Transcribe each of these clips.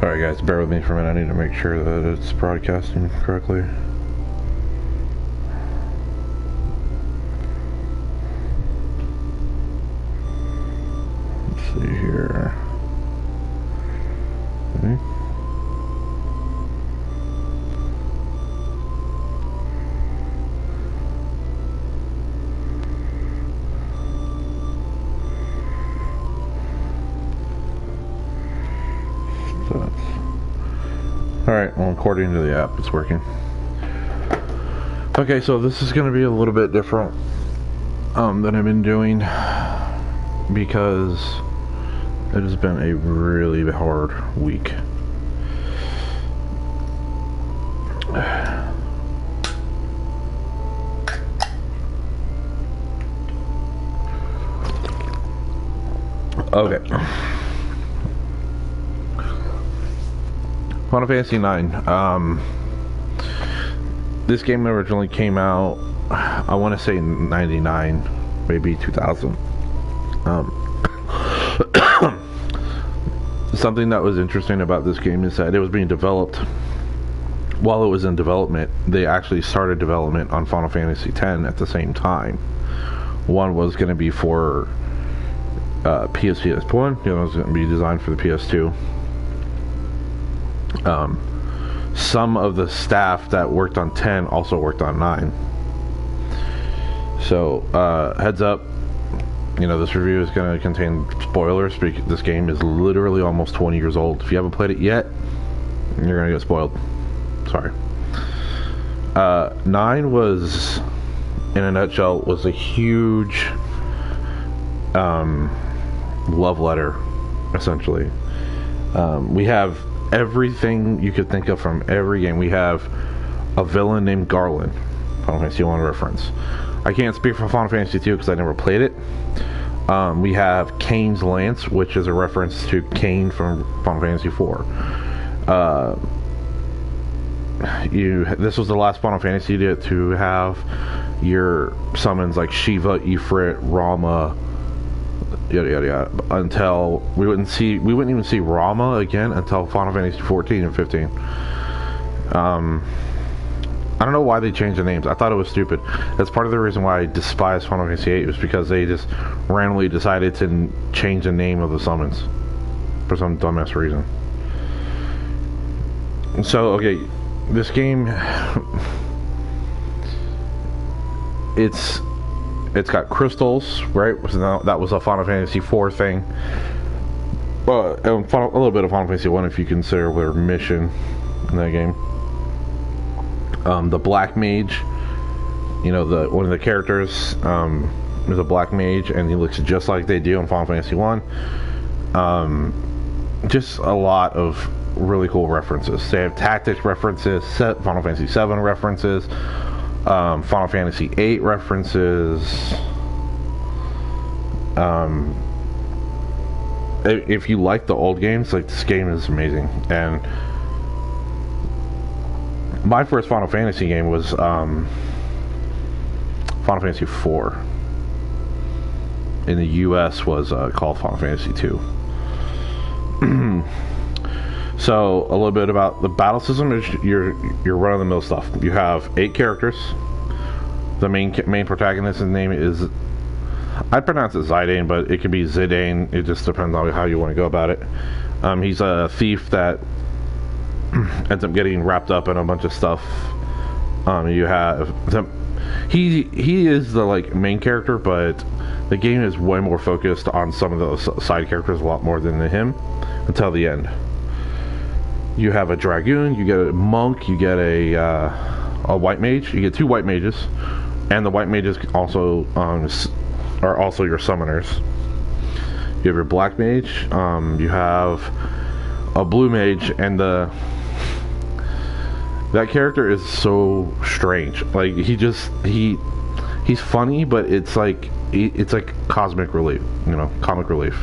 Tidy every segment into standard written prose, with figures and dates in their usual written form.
Alright guys, bear with me for a minute. I need to make sure that it's broadcasting correctly. Let's see here. Okay. Alright, well, according to the app, it's working. Okay, so this is going to be a little bit different than I've been doing because it has been a really hard week. Okay. Final Fantasy ix. This game originally came out, I want to say 99, maybe 2000. Something that was interesting about this game is that it was being developed while it was in development. They actually started development on Final Fantasy X at the same time. One was going to be for PS1, the other was going to be designed for the PS2. Some of the staff that worked on 10 also worked on 9. So, heads up, you know, this review is going to contain spoilers because this game is literally almost 20 years old. If you haven't played it yet, you're going to get spoiled. Sorry. 9 was, in a nutshell, was a huge love letter, essentially. We have everything you could think of from every game. We have a villain named Garland, Final Fantasy 1 reference. I can't speak for Final Fantasy 2 because I never played it. We have Kane's Lance, which is a reference to Kane from Final Fantasy 4. This was the last Final Fantasy to have your summons like Shiva, Ifrit, Rama, yada yada yada, until we wouldn't even see Rama again until Final Fantasy 14 and 15. I don't know why they changed the names. I thought it was stupid. That's part of the reason why I despise Final Fantasy 8 was because they just randomly decided to change the name of the summons for some dumbass reason. So okay, this game, it's got crystals, right? So that was a Final Fantasy 4 thing. And a little bit of Final Fantasy 1 if you consider their mission in that game. The Black Mage, you know, one of the characters is a Black Mage, and he looks just like they do in Final Fantasy 1. Just a lot of really cool references. They have tactics references, Final Fantasy 7 references, Final Fantasy 8 references. If you like the old games, like, this game is amazing. And my first Final Fantasy game was Final Fantasy 4. In the US was called Final Fantasy 2. So a little bit about the battle system is your run-of-the-mill stuff. You have 8 characters. The main protagonist's name is, I'd pronounce it Zidane, but it could be Zidane. It just depends on how you want to go about it. He's a thief that ends up getting wrapped up in a bunch of stuff. You have he is the main character, but the game is way more focused on some of those side characters a lot more than him until the end. You have a dragoon, you get a monk, you get a white mage. You get 2 white mages, and the white mages also are also your summoners. You have your black mage, you have a blue mage, and that character is so strange. Like, he's funny, but it's like cosmic relief, you know, comic relief.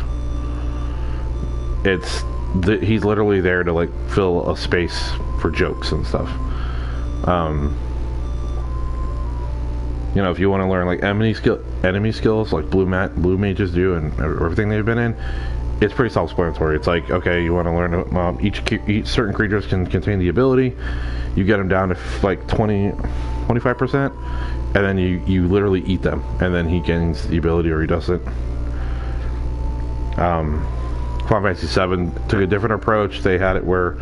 He's literally there to fill a space for jokes and stuff. You know, if you want to learn enemy skills like blue mages do and everything they've been in, it's pretty self-explanatory. It's like, okay, you want to learn each certain creatures can contain the ability. You get them down to like 25%, and then you literally eat them, and then he gains the ability or he doesn't. Final Fantasy VII took a different approach. They had it where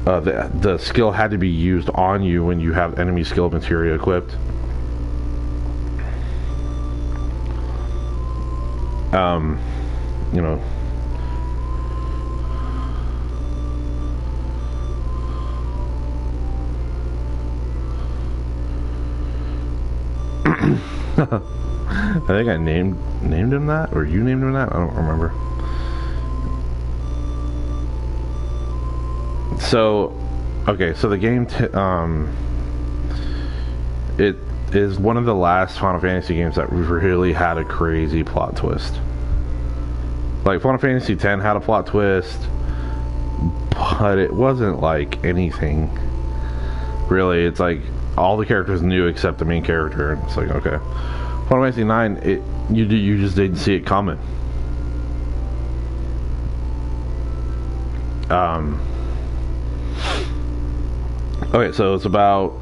the skill had to be used on you when you have enemy skill materia equipped. You know, I think I named him that, or you named him that. I don't remember. So, okay, so the game, it is one of the last Final Fantasy games that really had a crazy plot twist. Like, Final Fantasy X had a plot twist, but it wasn't like anything. Really, it's like all the characters knew except the main character, and it's like, okay. Final Fantasy IX, you just didn't see it coming. Okay, so it's about,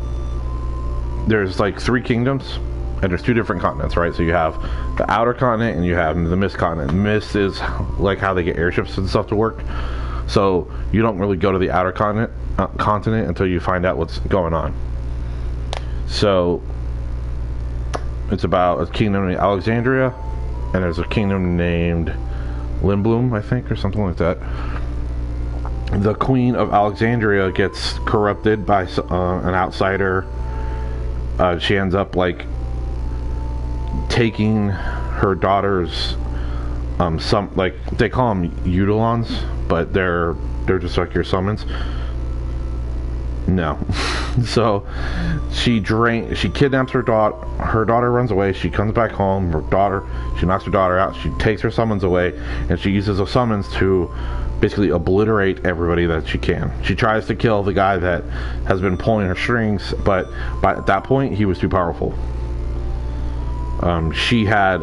there's like 3 kingdoms, and there's 2 different continents, right? So you have the outer continent and you have the Mist continent. Mist is like how they get airships and stuff to work. So you don't really go to the outer continent until you find out what's going on. So it's about a kingdom named Alexandria, and there's a kingdom named Lindblum, I think, or something like that. The Queen of Alexandria gets corrupted by an outsider. She ends up like taking her daughter's some, like, they call them eudolons, but they're just like your summons. No. So she kidnaps her daughter. Her daughter runs away. She comes back home. She knocks her daughter out. She takes her summons away, and she uses the summons to basically obliterate everybody that she can. She tries to kill the guy that has been pulling her strings, but at that point he was too powerful. She had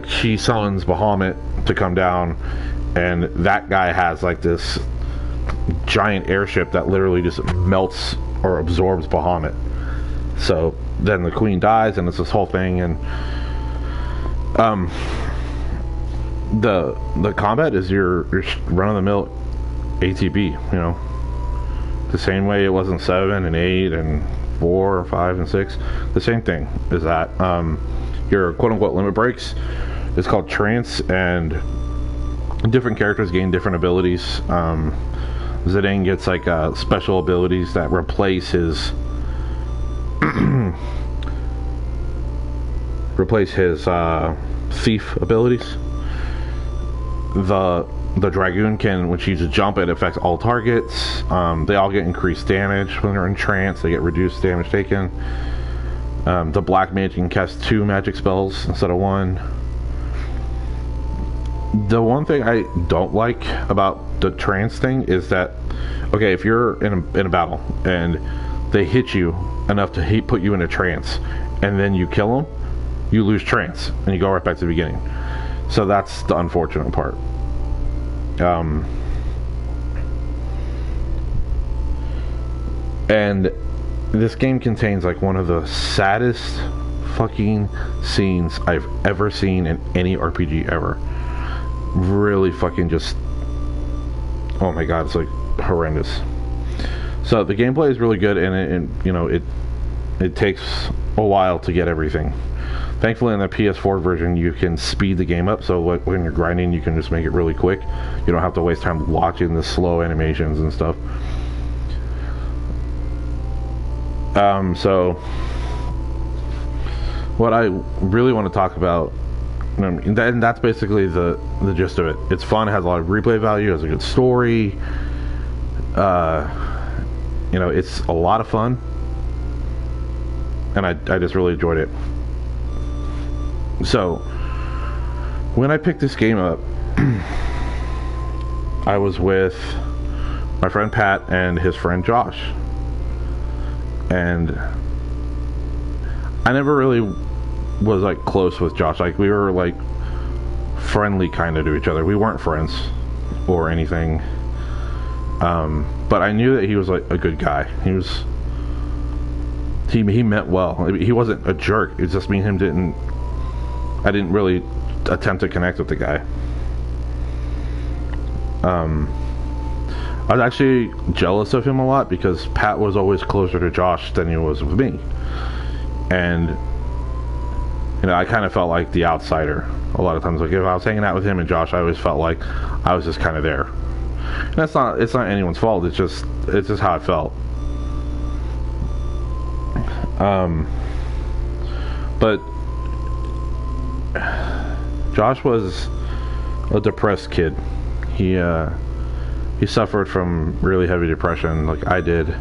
she summons Bahamut to come down, and that guy has like this giant airship that literally just melts or absorbs Bahamut. So then the queen dies, and it's this whole thing, and the combat is your run-of-the-mill ATB, you know, the same way it was in 7 and 8 and 4, 5, and 6. The same thing is that your quote-unquote limit breaks is called trance, and different characters gain different abilities. Zidane gets like special abilities that replace his thief abilities. The Dragoon can, when she uses jump, it affects all targets. They all get increased damage when they're in trance. They get reduced damage taken. The Black Mage can cast 2 magic spells instead of 1. The one thing I don't like about the trance thing is that, okay, if you're in a battle and they hit you enough to put you in a trance, and then you kill them, you lose trance and you go right back to the beginning. So that's the unfortunate part. And this game contains like one of the saddest fucking scenes I've ever seen in any RPG ever. Really fucking just, oh my god, it's like horrendous. So the gameplay is really good, and it takes a while to get everything. Thankfully, in the PS4 version, you can speed the game up, so when you're grinding, you can just make it really quick. You don't have to waste time watching the slow animations and stuff. So what I really want to talk about, and that's basically the gist of it. It's fun, it has a lot of replay value, it has a good story. It's a lot of fun, and I just really enjoyed it. So when I picked this game up, I was with my friend Pat and his friend Josh, and I never really was like close with Josh. Like, we were like friendly kind of to each other. We weren't friends or anything, but I knew that he was like a good guy. He meant well. He wasn't a jerk. It's just me and him I didn't really attempt to connect with the guy. I was actually jealous of him a lot because Pat was always closer to Josh than he was with me, and I kind of felt like the outsider a lot of times. Like if I was hanging out with him and Josh, I always felt like I was just kind of there. And it's not anyone's fault. It's just how I felt. But Josh was a depressed kid. He suffered from really heavy depression like I did.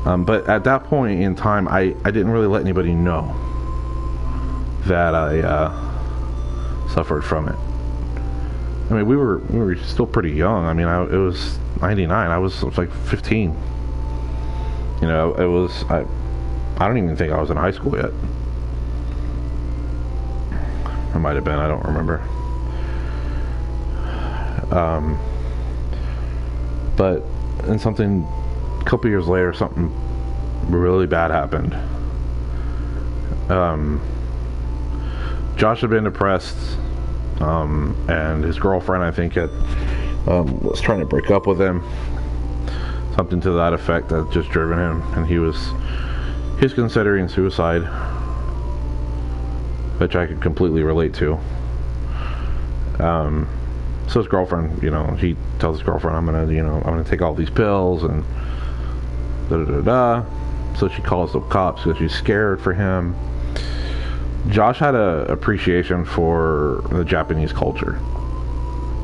But at that point in time, I didn't really let anybody know that I suffered from it. I mean, we were still pretty young. I mean, it was 99. I was like 15. It was I don't even think I was in high school yet. I might have been. I don't remember. But then a couple years later, something really bad happened. Josh had been depressed, and his girlfriend, I think, was trying to break up with him. Something to that effect that just driven him, and he's considering suicide, which I could completely relate to. So his girlfriend, he tells his girlfriend, I'm gonna take all these pills and da da da da. So she calls the cops because she's scared for him. Josh had a appreciation for the Japanese culture.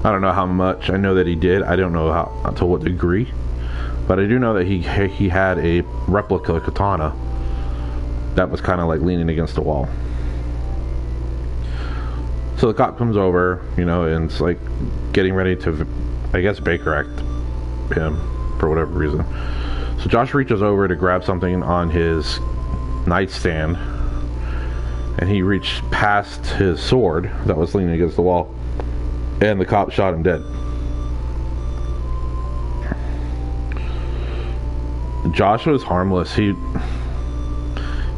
I don't know how much. I know that he did. I don't know to what degree, but I do know that he had a replica katana that was kind of like leaning against the wall. So the cop comes over, and it's like getting ready to, I guess, Baker Act him for whatever reason. So Josh reaches over to grab something on his nightstand, and he reached past his sword that was leaning against the wall, and the cop shot him dead. Josh was harmless. He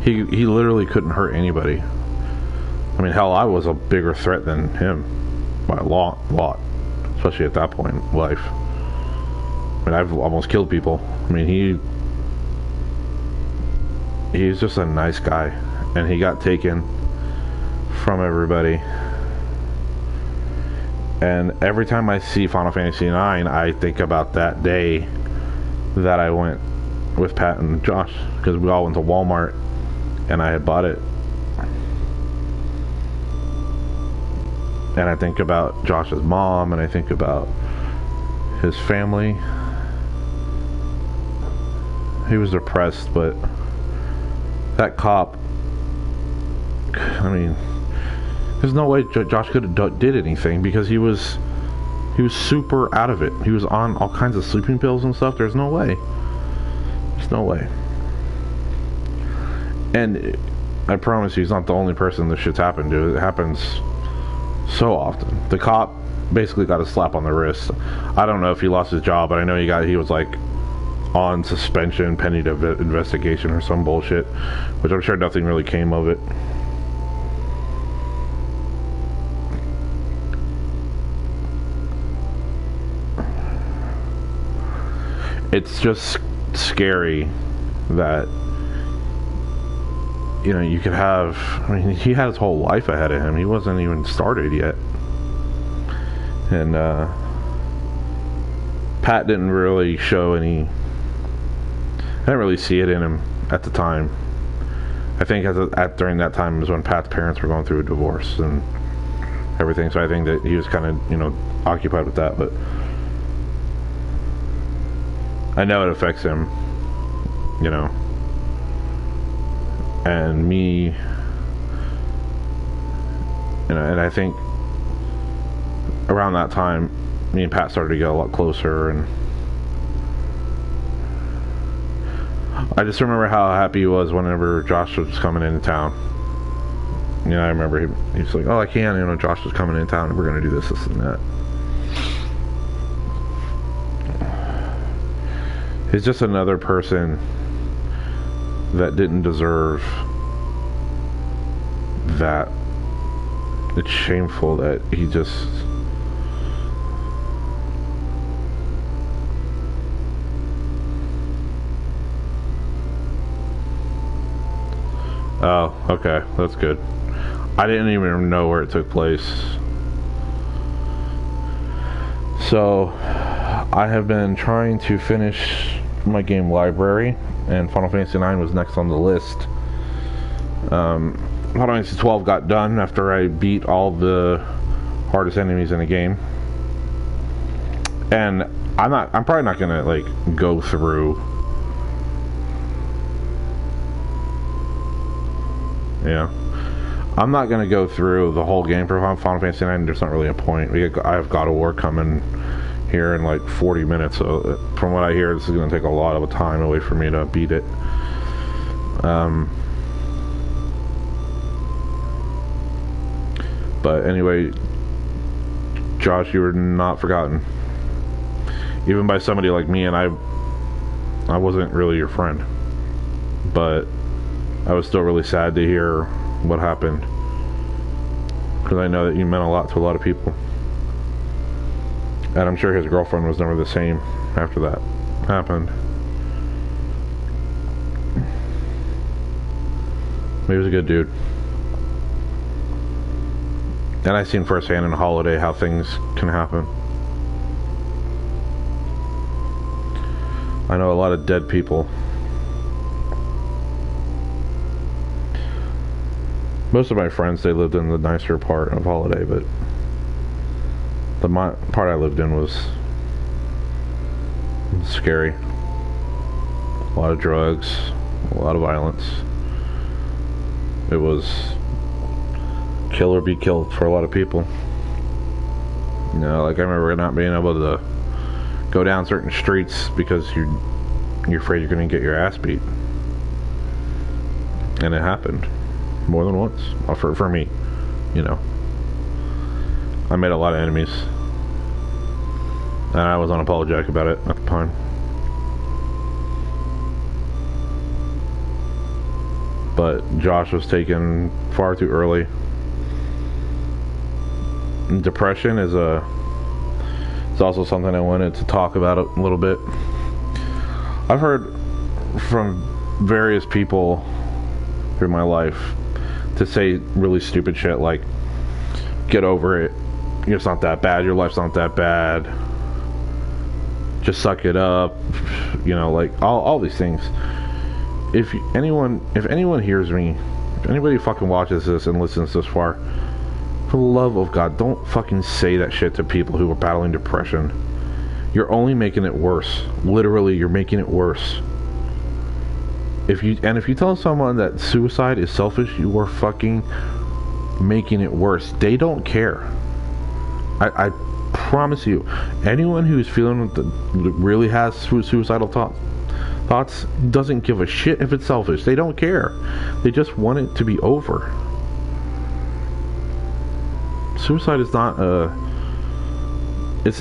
literally couldn't hurt anybody. I mean, hell, I was a bigger threat than him by a lot, especially at that point in life. I mean, I've almost killed people. I mean, he's just a nice guy, and he got taken from everybody. And every time I see Final Fantasy IX, I think about that day that I went with Pat and Josh, because we all went to Walmart and I had bought it. And I think about Josh's mom, and I think about his family. He was depressed, but that cop, I mean, there's no way Josh could have did anything, because he was super out of it. He was on all kinds of sleeping pills and stuff. There's no way. There's no way. And I promise you, he's not the only person this shit's happened to. It happens so often. The cop basically got a slap on the wrist. I don't know if he lost his job, but I know he was like on suspension pending investigation or some bullshit, which I'm sure nothing really came of it. It's just scary that you could have, I mean, he had his whole life ahead of him. He wasn't even started yet. And Pat didn't really show any, I didn't really see it in him at the time. I think during that time was when Pat's parents were going through a divorce and everything, so I think that he was kind of occupied with that, but I know it affects him, and me, and I think around that time, me and Pat started to get a lot closer, and I just remember how happy he was whenever Josh was coming into town. I remember he's like, oh, I can't, Josh was coming in town and we're gonna do this and that. He's just another person that didn't deserve that. It's shameful that he just... Oh, okay, that's good. I didn't even know where it took place. So, I have been trying to finish my game library, and Final Fantasy IX was next on the list. Final Fantasy 12 got done after I beat all the hardest enemies in the game. And I'm probably not gonna, like, go through... Yeah. I'm not gonna go through the whole game for Final Fantasy IX. There's not really a point. I have God of War coming here in like 40 minutes, so from what I hear, this is gonna take a lot of time away for me to beat it. But anyway, Josh, you were not forgotten, even by somebody like me, and I wasn't really your friend, but I was still really sad to hear what happened, because I know that you meant a lot to a lot of people, and I'm sure his girlfriend was never the same after that happened. He was a good dude, and I've seen firsthand in Holiday how things can happen. I know a lot of dead people. Most of my friends, they lived in the nicer part of Holiday, but the part I lived in was scary. A lot of drugs, a lot of violence. It was kill or be killed for a lot of people. Like I remember not being able to go down certain streets because you're afraid you're going to get your ass beat. And it happened. More than once, for me, I made a lot of enemies, and I was unapologetic about it at the time. But Josh was taken far too early. Depression is also something I wanted to talk about a little bit. I've heard from various people through my life to say really stupid shit like, get over it, it's not that bad, your life's not that bad, just suck it up, like all these things. If anyone hears me, if anybody fucking watches this and listens this far, for the love of God, don't fucking say that shit to people who are battling depression. You're only making it worse. Literally, you're making it worse. If you tell someone that suicide is selfish, you are fucking making it worse. They don't care. I promise you. Anyone who's feeling really has suicidal thoughts doesn't give a shit if it's selfish. They don't care. They just want it to be over. Suicide is not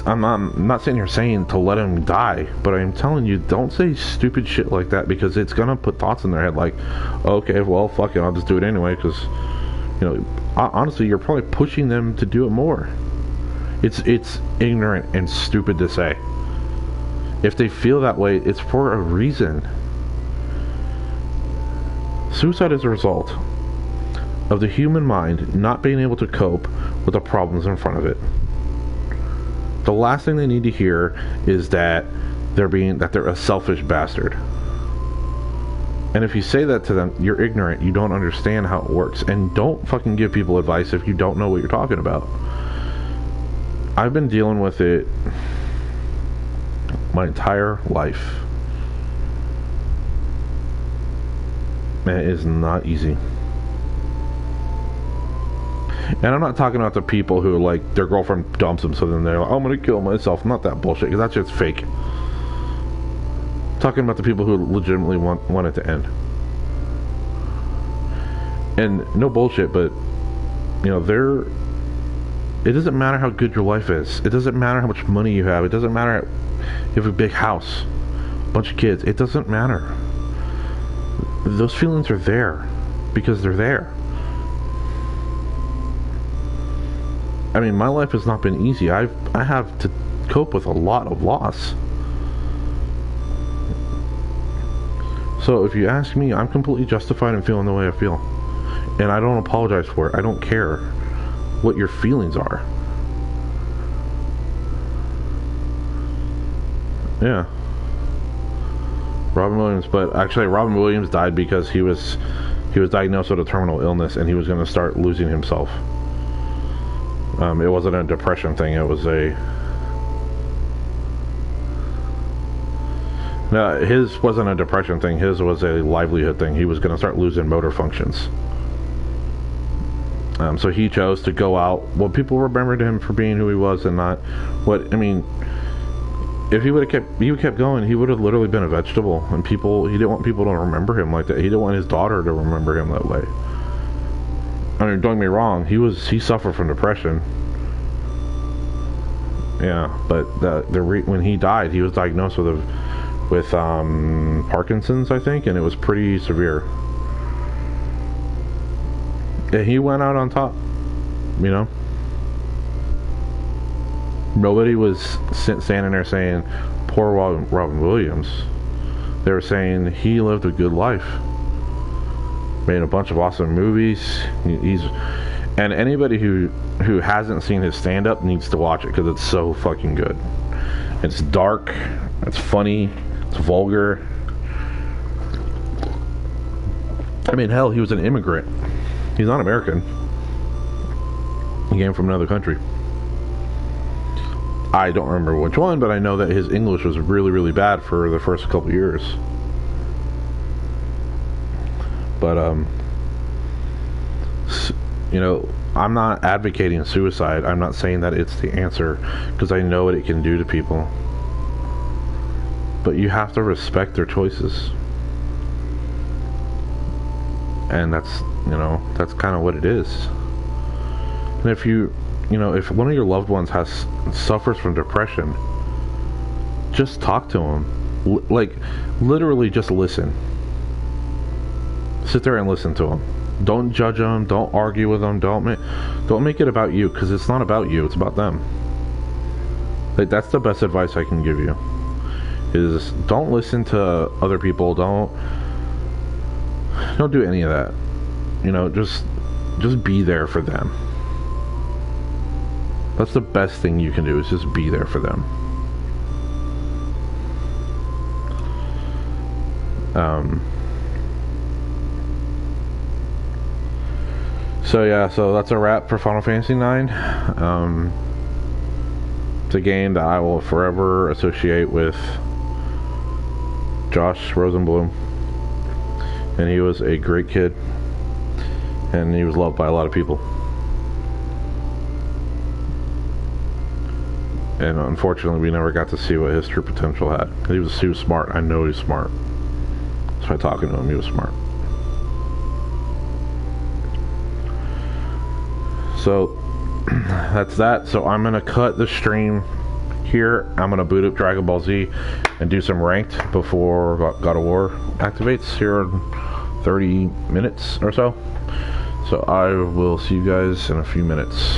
I'm not sitting here saying to let him die, but I'm telling you, don't say stupid shit like that, because it's gonna put thoughts in their head like, okay, well, fuck it, I'll just do it anyway, because, honestly, you're probably pushing them to do it more. It's ignorant and stupid to say. If they feel that way, it's for a reason. Suicide is a result of the human mind not being able to cope with the problems in front of it. The last thing they need to hear is that they're a selfish bastard. And if you say that to them, you're ignorant. You don't understand how it works. And don't fucking give people advice if you don't know what you're talking about. I've been dealing with it my entire life. And it is not easy. And I'm not talking about the people who, like, their girlfriend dumps them, so then they're like, oh, I'm gonna kill myself. Not that bullshit, because that's just fake. I'm talking about the people who legitimately want it to end. And no bullshit, but you know, it doesn't matter how good your life is. It doesn't matter how much money you have. It doesn't matter if you have a big house, a bunch of kids. It doesn't matter. Those feelings are there because they're there. I mean, my life has not been easy. I have to cope with a lot of loss. So if you ask me, I'm completely justified in feeling the way I feel. And I don't apologize for it. I don't care what your feelings are. Yeah. Robin Williams, but actually Robin Williams died because he was diagnosed with a terminal illness and he was going to start losing himself. It wasn't a depression thing, it was a... No, his wasn't a depression thing, his was a livelihood thing. He was going to start losing motor functions. So he chose to go out. Well, people remembered him for being who he was and not what... I mean, if he would have kept going, he would have literally been a vegetable. And he didn't want people to remember him like that. He didn't want his daughter to remember him that way. I mean, don't get me wrong, he suffered from depression. Yeah, but when he died, he was diagnosed with Parkinson's, I think, and it was pretty severe. And he went out on top, you know. Nobody was standing there saying, poor Robin Williams. They were saying he lived a good life. Made a bunch of awesome movies. And anybody who hasn't seen his stand-up needs to watch it because it's so fucking good. It's dark, it's funny, it's vulgar. I mean, hell, he was an immigrant. He's not American. He came from another country. I don't remember which one, but I know that his English was really, really bad for the first couple years. But, you know, I'm not advocating suicide. I'm not saying that it's the answer, because I know what it can do to people. But you have to respect their choices. And that's kind of what it is. And if if one of your loved ones suffers from depression, just talk to them. Literally just listen. Sit there and listen to them. Don't judge them. Don't argue with them. Don't make it about you, because it's not about you. It's about them. That's the best advice I can give you. Is don't listen to other people. Don't do any of that. Just be there for them. That's the best thing you can do, is just be there for them. So that's a wrap for Final Fantasy IX. It's a game that I will forever associate with Josh Rosenblum. And he was a great kid. And he was loved by a lot of people. And unfortunately, we never got to see what his true potential had. He was smart. I know he's smart. Just by talking to him, he was smart. So that's that. So I'm gonna cut the stream here. I'm gonna boot up Dragon Ball Z and do some ranked before God of War activates here in 30 minutes or so. So I will see you guys in a few minutes.